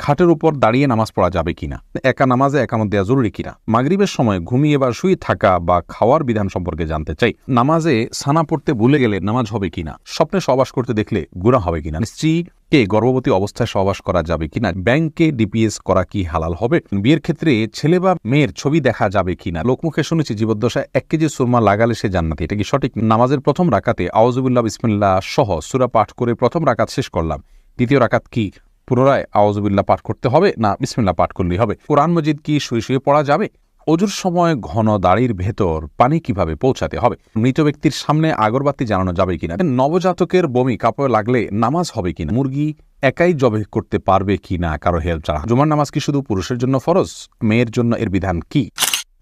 খাটের উপর দাঁড়িয়ে নামাজ পড়া যাবে কিনা, একা নামাজে একামত দেওয়া জরুরি কিনা, মাগরিবের সময় ঘুমিয়ে বা শুয়ে থাকা বা খাওয়ার বিধান সম্পর্কে জানতে চাই, নামাজে সানা পড়তে ভুলে গেলে নামাজ হবে কিনা, স্বপ্নে সহবাস করতে দেখলে গুনাহ হবে কিনা, স্ত্রীকে গর্ভবতী অবস্থায় সহবাস করা যাবে কিনা, ব্যাংকে ডিপিএস করা কি হালাল হবে, বিয়ের ক্ষেত্রে ছেলে বা মেয়ের ছবি দেখা যাবে কিনা, লোকমুখে শুনেছি জীবদ্দশায় 1 কেজি সুরমা লাগালে সে জান্নাতি, এটা কি সঠিক? নামাজের প্রথম রাকাতে আউযুবিল্লাহ বিসমিল্লাহ সহ সূরা পাঠ করে প্রথম রাকাত শেষ করলাম, দ্বিতীয় রাকাত কি পুনরায় আউযুবিল্লাহ পাঠ করতে হবে না বিসমিল্লাহ পাঠ করলেই হবে? কোরআন মজিদ কি শুয়ে শুয়ে পড়া যাবে? অজুর সময় ঘন দাড়ির ভেতর পানি কিভাবে পৌঁছাতে হবে? মৃত ব্যক্তির সামনে আগরবাতি জ্বালানো যাবে কিনা? নবজাতকের বমি কাপড়ে লাগলে নামাজ হবে কিনা? মুরগি একাই জবে করতে পারবে কিনা কারো হেল্প ছাড়া? জুমার নামাজ কি শুধু পুরুষের জন্য ফরজ, মেয়ের জন্য এর বিধান কি?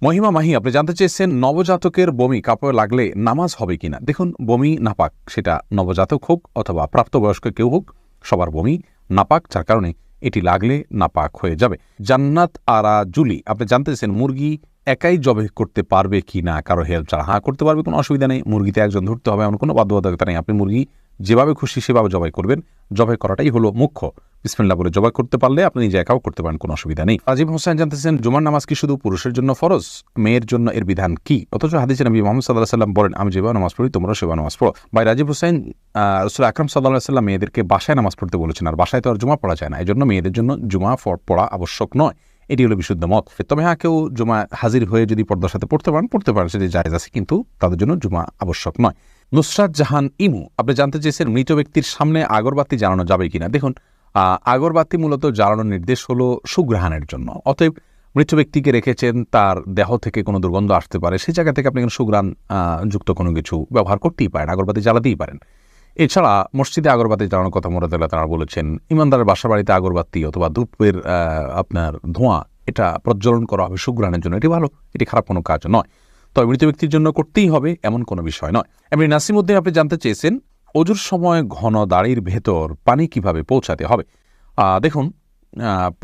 মহিমা মাহি আপনি জানতে চেয়েছেন নবজাতকের বমি কাপড়ে লাগলে নামাজ হবে কিনা। দেখুন, বমি নাপাক, সেটা নবজাতক হোক অথবা প্রাপ্তবয়স্ক কেউ হোক, সবার বমি নাপাক, যার কারণে এটি লাগলে নাপাক হয়ে যাবে। জান্নাত আরা জুলি আপনি জানতে চেয়েছেন মুরগি একাই জবে করতে পারবে কিনা কারো হেল্প ছাড়া? হ্যাঁ, করতে পারবে, কোনো অসুবিধা নেই। মুরগিতে একজন ধরতে হবে এমন কোনো বাধ্যবাধকতা নেই। আপনি মুরগি যেভাবে খুশি সেভাবে জবাই করবেন, জবাই করাটাই হলো মুখ্য। বিসমিল্লাহ বলে জবাই করতে পারলে আপনি নিজে একাও করতে পারেন, কোনো অসুবিধা নেই। রাজীব হোসেন জানতেছেন জুমার নামাজ কি শুধু পুরুষের জন্য ফরজ, মেয়ের জন্য এর বিধান কি? অথচ হাদিসে নবী মুহাম্মদ সাল্লাল্লাহু আলাইহি ওয়াসাল্লাম বলেন, আমি যেভাবে নামাজ পড়ি তোমরা সেভাবে নামাজ পড়ো। ভাই রাজীব হোসেন, রাসূল আকরাম সাল্লাল্লাহু আলাইহি ওয়াসাল্লাম মেয়েদেরকে বাসায় নামাজ পড়তে বলেছেন, আর বাসায় তো আর জুমা পড়া যায় না, এজন্য মেয়েদের জন্য জুমা পড়া আবশ্যক নয়। এটি হলো বিশুদ্ধ মত। তবে হ্যাঁ, কেউ জুমা হাজির হয়ে যদি পর্দার সাথে পড়তে পারেন সেটি জায়েজ আছে, কিন্তু তাদের জন্য জুমা আবশ্যক নয়। নুসরাত জাহান ইমু আপনি জানতে চেয়েছেন মৃত ব্যক্তির সামনে আগরবাতি জ্বালানো যাবে কিনা। দেখুন, আগরবাতি মূলত জ্বালানোর নির্দেশ হলো সুঘ্রাণের জন্য। অতএব মৃত ব্যক্তিকে রেখেছেন, তার দেহ থেকে কোনো দুর্গন্ধ আসতে পারে, সেই জায়গা থেকে আপনি সুঘ্রাণ যুক্ত কোনো কিছু ব্যবহার করতেই পারেন, আগরবাতি জ্বালাতেই পারেন। এছাড়া মসজিদে আগরবাতি জ্বালানোর কথা মুরাদুল্লাহ তারা বলেছেন। ইমানদারের বাসা বাড়িতে আগরবাতি অথবা ধূপের আপনার ধোঁয়া এটা প্রজ্বলন করা হবে সুঘ্রাণের জন্য, এটি ভালো, এটি খারাপ কোনো কাজ নয়। তবে মৃত ব্যক্তির জন্য করতেই হবে এমন কোনো বিষয় নয়। এমনি নাসিমউদ্দিন আপনি জানতে চেয়েছেন অজুর সময় ঘন দাড়ির ভেতর পানি কিভাবে পৌঁছাতে হবে। দেখুন,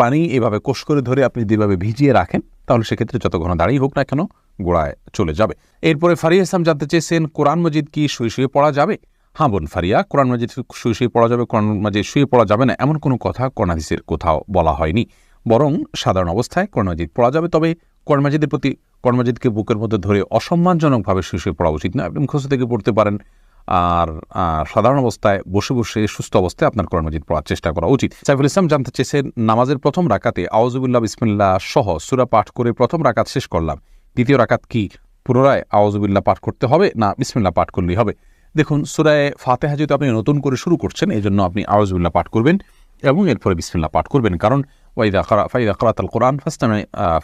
পানি এভাবে কোষ করে ধরে আপনি যেভাবে ভিজিয়ে রাখেন, তাহলে সেক্ষেত্রে যত ঘন দাড়ি হোক না কেন গোড়ায় চলে যাবে। এরপরে ফারিয়া ইসলাম জানতে চেয়েছেন কোরআন মজিদ কি শুয়ে শুয়ে পড়া যাবে। হ্যাঁ বোন ফারিয়া, কোরআন মজিদ শুয়ে শুয়ে পড়া যাবে, কোরআন মজিদ শুয়ে পড়া যাবে না এমন কোনো কথা কোরআন হাদিসের কোথাও বলা হয়নি, বরং সাধারণ অবস্থায় কোরআন মজিদ পড়া যাবে। তবে কোরআন মজিদের প্রতি কোরআন মজিদকে বুকের মধ্যে ধরে অসম্মানজনকভাবে শুয়ে শুয়ে পড়া উচিত না। আপনি মুখস্থ থেকে পড়তে পারেন, আর সাধারণ অবস্থায় বসে বসে সুস্থ অবস্থায় আপনার কোরআন মজিদ পড়ার চেষ্টা করা উচিত। সাইফুল ইসলাম জানতে চেয়েছেন নামাজের প্রথম রাকাতে আউযুবিল্লাহ বিসমিল্লাহ সহ সূরা পাঠ করে প্রথম রাকাত শেষ করলাম, দ্বিতীয় রাকাত কি পুনরায় আউযুবিল্লাহ পাঠ করতে হবে না বিসমিল্লাহ পাঠ করলেই হবে? দেখুন, সূরায়ে ফাতিহা যেহেতু আপনি নতুন করে শুরু করছেন, এই জন্য আপনি আউযুবিল্লাহ পাঠ করবেন এবং এরপরে বিসমিল্লাহ পাঠ করবেন। কারণ ফাইদা ক্রাতাল কোরআন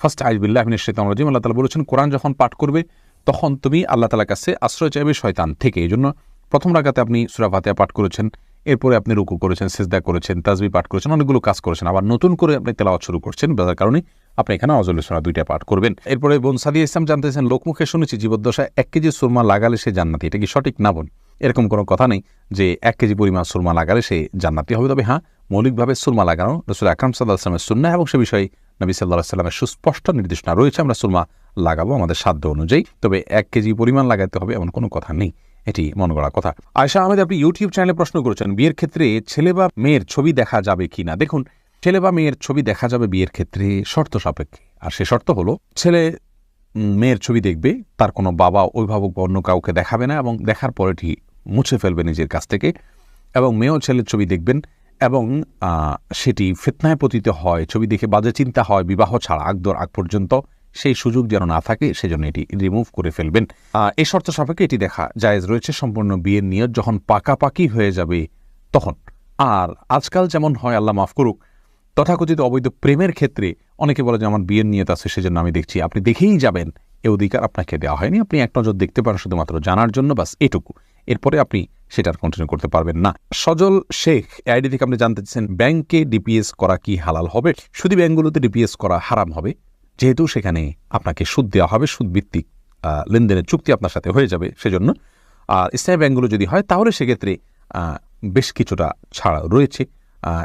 ফাস্তাইয বিল্লাহি মিনাশ শাইতানির রাজিম, আল্লাহ তাআলা বলেছেন কোরআন যখন পাঠ করবে তখন তুমি আল্লাহ তাআলার কাছে আশ্রয় চাইবে শয়তান থেকে। এই জন্য প্রথম রাকাতে আপনি সূরা ফাতিহা পাঠ করেছেন, এরপরে আপনি রুকু করেছেন, সিজদা করেছেন, তাসবিহ পাঠ করেছেন, অনেকগুলো কাজ করেছেন, আবার নতুন করে আপনি তেলাওয়াত শুরু করছেন, যার কারণে আপনি এখানে আউযুবিল্লাহ সূরা 2টা পাঠ করবেন। এরপরে বোন সাদিয়া ইসলাম জানতেছেন লোকমুখে শুনেছি জীবদ্দশায় 1 কেজি সুরমা লাগালে সে জান্নাতি, এটা কি সঠিক? না বোন, এরকম কোনো কথা নেই যে 1 কেজি পরিমাণ সুরমা লাগালে সে জান্নাতি হবে। তবে হ্যাঁ, মৌলিকভাবে সুরমা লাগানো রাসূল আকরাম সাল্লাল্লাহু আলাইহি ওয়াসাল্লামের সুন্নাহ এবং সে বিষয়ে নবী সাল্লাল্লাহু আলাইহি ওয়াসাল্লামের সুস্পষ্ট নির্দেশনা রয়েছে। আমরা সুরমা লাগাবো আমাদের সাধ্য অনুযায়ী, তবে 1 কেজি পরিমাণ লাগাতে হবে এমন কোনো কথা নেই, এটি মন গড়া কথা। আয়েশা আহমেদ আপনি ইউটিউব চ্যানেলে প্রশ্ন করেছেন বিয়ের ক্ষেত্রে ছেলে বা মেয়ের ছবি দেখা যাবে কিনা। দেখুন, ছেলে বা মেয়ের ছবি দেখা যাবে বিয়ের ক্ষেত্রে শর্ত সাপেক্ষে, আর সে শর্ত হলো ছেলে মেয়ের ছবি দেখবে, তার কোনো বাবা অভিভাবক বা অন্য কাউকে দেখাবে না এবং দেখার পর এটি মুছে ফেলবে নিজের কাছ থেকে, এবং মেয়েও ছেলের ছবি দেখবেন এবং সেটি ফিতনায় পতিত হয়, ছবি দেখে বাজে চিন্তা হয় বিবাহ ছাড়া আগ পর্যন্ত, সেই সুযোগ যেন না থাকে সেজন্য এটি রিমুভ করে ফেলবেন। এই শর্ত সাপেক্ষে এটি দেখা জায়েজ রয়েছে সম্পূর্ণ বিয়ের নিয়ত যখন পাকাপাকি হয়ে যাবে তখন। আর আজকাল যেমন হয়, আল্লাহ মাফ করুক, তথাকথিত অবৈধ প্রেমের ক্ষেত্রে অনেকে বলে যে আমার বিয়ের নিয়ত আছে সেজন্য আমি দেখছি, আপনি দেখেই যাবেন, এ অধিকার আপনাকে দেওয়া হয়নি। আপনি এক নজর দেখতে পারেন শুধুমাত্র জানার জন্য, বাস এটুকু, এরপরে আপনি সেটার কন্টিনিউ করতে পারবেন না। সজল শেখ আইডি থেকে আপনি জানতে চাচ্ছেন ব্যাংকে ডিপিএস করা কি হালাল হবে। শুধু ব্যাংকগুলোতে ডিপিএস করা হারাম হবে, যেহেতু সেখানে আপনাকে সুদ দেওয়া হবে, সুদ ভিত্তিক লেনদেনের চুক্তি আপনার সাথে হয়ে যাবে সেজন্য। আর ইসলামী ব্যাংকগুলো যদি হয় তাহলে সেক্ষেত্রে বেশ কিছুটা ছাড় রয়েছে,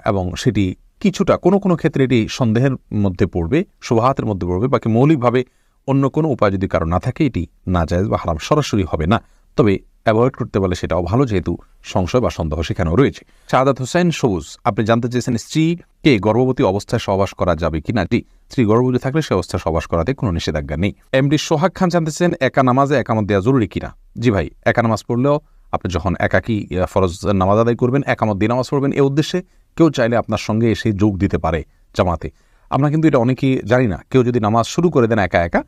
এবং সেটি কিছুটা কোনো ক্ষেত্রে এটি সন্দেহের মধ্যে পড়বে, শুবহাতের মধ্যে পড়বে, বাকি মৌলিকভাবে অন্য কোনো উপায় যদি কারো না থাকে এটি নাজায়েজ বা হারাম সরাসরি হবে না। তবে অ্যাভয়েড করতে পারলে সেটাও ভালো, যেহেতু সংশয় বা সন্দেহ সেখানেও রয়েছে। শাহাদাত হোসেন সবুজ, আপনি জানতে চেয়েছেন স্ত্রীকে গর্ভবতী অবস্থায় সহবাস করা যাবে কিনা। জি, স্ত্রী গর্ভবতী থাকলে সে অবস্থায় সহবাস করাতে কোনো নিষেধাজ্ঞা নেই। এমডি সোহাগ খান জানতে চেয়েছেন একা নামাজে একামত দেওয়া জরুরি কিনা। জি ভাই, একা নামাজ পড়লেও আপনি যখন একাকী ফরজ নামাজ আদায় করবেন, একামত দিয়ে নামাজ পড়বেন, এ উদ্দেশ্যে কেউ চাইলে আপনার সঙ্গে এসে যোগ দিতে পারে জামাতে। আমরা কিন্তু এটা অনেকেই জানি না। কেউ যদি নামাজ শুরু করে দেন একা একা,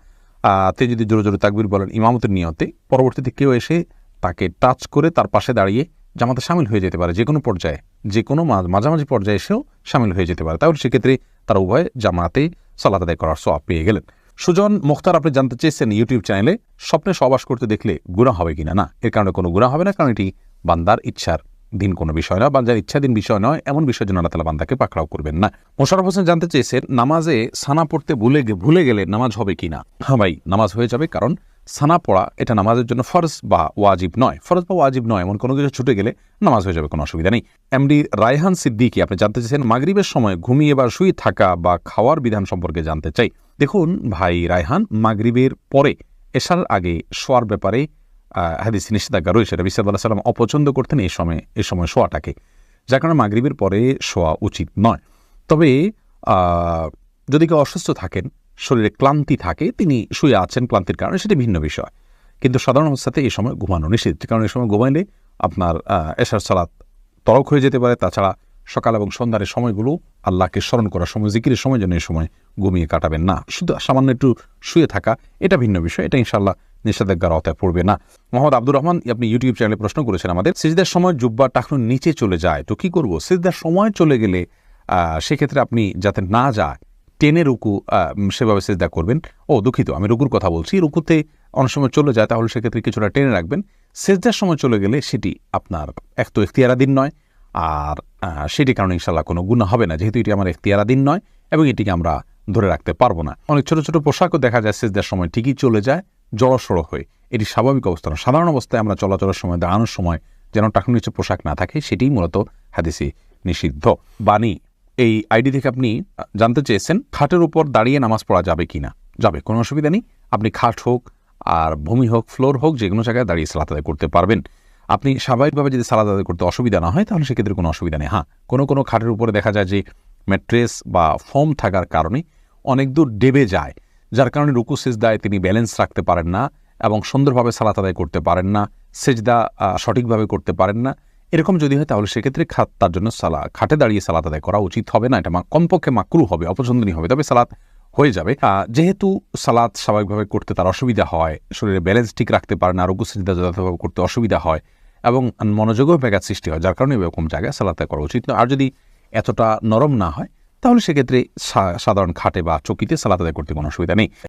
তে যদি জোরে জোরে তাকবীর বলেন ইমামতের নিয়তে, পরবর্তীতে কেউ এসে তাকে টাচ করে তার পাশে দাঁড়িয়ে জামাতে শামিল হয়ে যেতে পারে, যে কোনো পর্যায়ে, যে কোনো মাঝামাঝি পর্যায়ে এসেও শামিল হয়ে যেতে পারে। তাহলে সেক্ষেত্রে তারা উভয় জামাতে সালাত আদায় করার সওয়াব পেয়ে গেলেন। সুজন মুখতার, আপনি জানতে চেয়েছেন ইউটিউব চ্যানেলে স্বপ্নে সহবাস করতে দেখলে গুনাহ হবে কিনা। না, এর কারণে কোনো গুনাহ হবে না, কারণ এটি বান্দার ইচ্ছার দিন কোনো বিষয় না, বান্দার ইচ্ছাধীন বিষয় নয়, এমন বিষয়ের জন্য আল্লাহ তাআলা বান্দাকে পাকড়াও করবেন না। মোশাররফ হোসেন জানতে চেয়েছেন নামাজে সানা পড়তে ভুলে গেলে নামাজ হবে কিনা। হ্যাঁ ভাই, নামাজ হয়ে যাবে, কারণ সানা পড়া এটা নামাজের জন্য ফরজ বা ওয়াজিব নয়। ফরজ বা ওয়াজিব নয় এমন কোনো কিছু ছুটে গেলে নামাজ হয়ে যাবে, কোনো অসুবিধা নেই। এমডি রায়হান সিদ্দিকী, আপনি জানতে চেয়েছেন মাগরিবের সময় ঘুমিয়ে বা শুয়ে থাকা বা খাওয়ার বিধান সম্পর্কে জানতে চাই। দেখুন ভাই রায়হান, মাগরিবের পরে এশার আগে শোয়ার ব্যাপারে হাদিসে নিষেধাজ্ঞা রয়েছে। নবী সাল্লাল্লাহু আলাইহি ওয়াসাল্লাম অপছন্দ করতেন এই সময় শোয়াটাকে, যার কারণে মাগরিবের পরে শোয়া উচিত নয়। তবে যদি কেউ অসুস্থ থাকেন, শরীরে ক্লান্তি থাকে, তিনি শুয়ে আছেন ক্লান্তির কারণে, সেটা ভিন্ন বিষয়। কিন্তু সাধারণ অবস্থাতে এই সময় ঘুমানো নিষেধ, কারণ এই সময় ঘুমাইলে আপনার এশার সালাত তরক হয়ে যেতে পারে। তাছাড়া সকাল এবং সন্ধ্যার সময়গুলো আল্লাহকে স্মরণ করার সময়, জিকিরের সময় যেন এই সময় ঘুমিয়ে কাটাবেন না। শুধু সামান্য একটু শুয়ে থাকা এটা ভিন্ন বিষয়, এটা ইনশাআল্লাহ নিষেধাজ্ঞার আওতায় পড়বে না। মোহাম্মদ আব্দুর রহমান, আপনি ইউটিউব চ্যানেলে প্রশ্ন করেছেন আমাদের, সিজদার সময় জুব্বা টাকনুর নিচে চলে যায় তো কি করব। সিজদার সময় চলে গেলে সেক্ষেত্রে আপনি যাতে না যায় টেনে রুকু সেভাবে সিজদা করবেন। দুঃখিত, আমি রুকুর কথা বলছি। রুকুতে অনেক সময় চলে যায়, তাহলে সেক্ষেত্রে কিছুটা টেনে রাখবেন। সিজদার সময় চলে গেলে সেটি আপনার এক তো এখতিয়ারাধীন নয়, আর সেটি কারণে ইনশাআল্লাহ কোনো গুনাহ হবে না, যেহেতু এটি আমার এখতিয়ারাধীন নয় এবং এটিকে আমরা ধরে রাখতে পারবো না। অনেক ছোট ছোট পোশাকও দেখা যায় সিজদার সময় ঠিকই চলে যায় জড়সড় হয়ে, এটি স্বাভাবিক অবস্থা না। সাধারণ অবস্থায় আমরা চলাচলের সময়, দাঁড়ানোর সময় যেন টাকনুর নিচে পোশাক না থাকে, সেটিই মূলত হাদিসে নিষিদ্ধ। বাণী, এই আইডি থেকে আপনি জানতে চেয়েছেন খাটের উপর দাঁড়িয়ে নামাজ পড়া যাবে কিনা। যাবে, কোনো অসুবিধা নেই। আপনি খাট হোক আর ভূমি হোক, ফ্লোর হোক, যে কোনো জায়গায় দাঁড়িয়ে সালাত আদায় করতে পারবেন। আপনি স্বাভাবিকভাবে যদি সালাত আদায় করতে অসুবিধা না হয়, তাহলে সেক্ষেত্রে কোনো অসুবিধা নেই। হ্যাঁ, কোনো খাটের উপরে দেখা যায় যে ম্যাট্রেস বা ফোম থাকার কারণে অনেক দূর ডেবে যায়, যার কারণে রুকু সিজদায় তিনি ব্যালেন্স রাখতে পারেন না এবং সুন্দরভাবে সালাত আদায় করতে পারেন না, সিজদা সঠিকভাবে করতে পারেন না। এরকম যদি হয়, তাহলে সেক্ষেত্রে তার জন্য খাটে দাঁড়িয়ে সালাত আদায় করা উচিত হবে না। এটা কমপক্ষে মাকরুহ হবে, অপছন্দনীয় হবে। তবে সালাত হয়ে যাবে। যেহেতু সালাত স্বাভাবিকভাবে করতে তার অসুবিধা হয়, শরীরে ব্যালেন্স ঠিক রাখতে পারে না, রুকু সিজদা যথাযথভাবে করতে অসুবিধা হয় এবং মনোযোগেও ব্যাঘাত সৃষ্টি হয়, যার কারণে এরকম জায়গায় সালাত আদায় করা উচিত। আর যদি এতটা নরম না হয়, তাহলে সেক্ষেত্রে সাধারণ খাটে বা চকিতে সালাত আদায় করতে কোনো অসুবিধা নেই।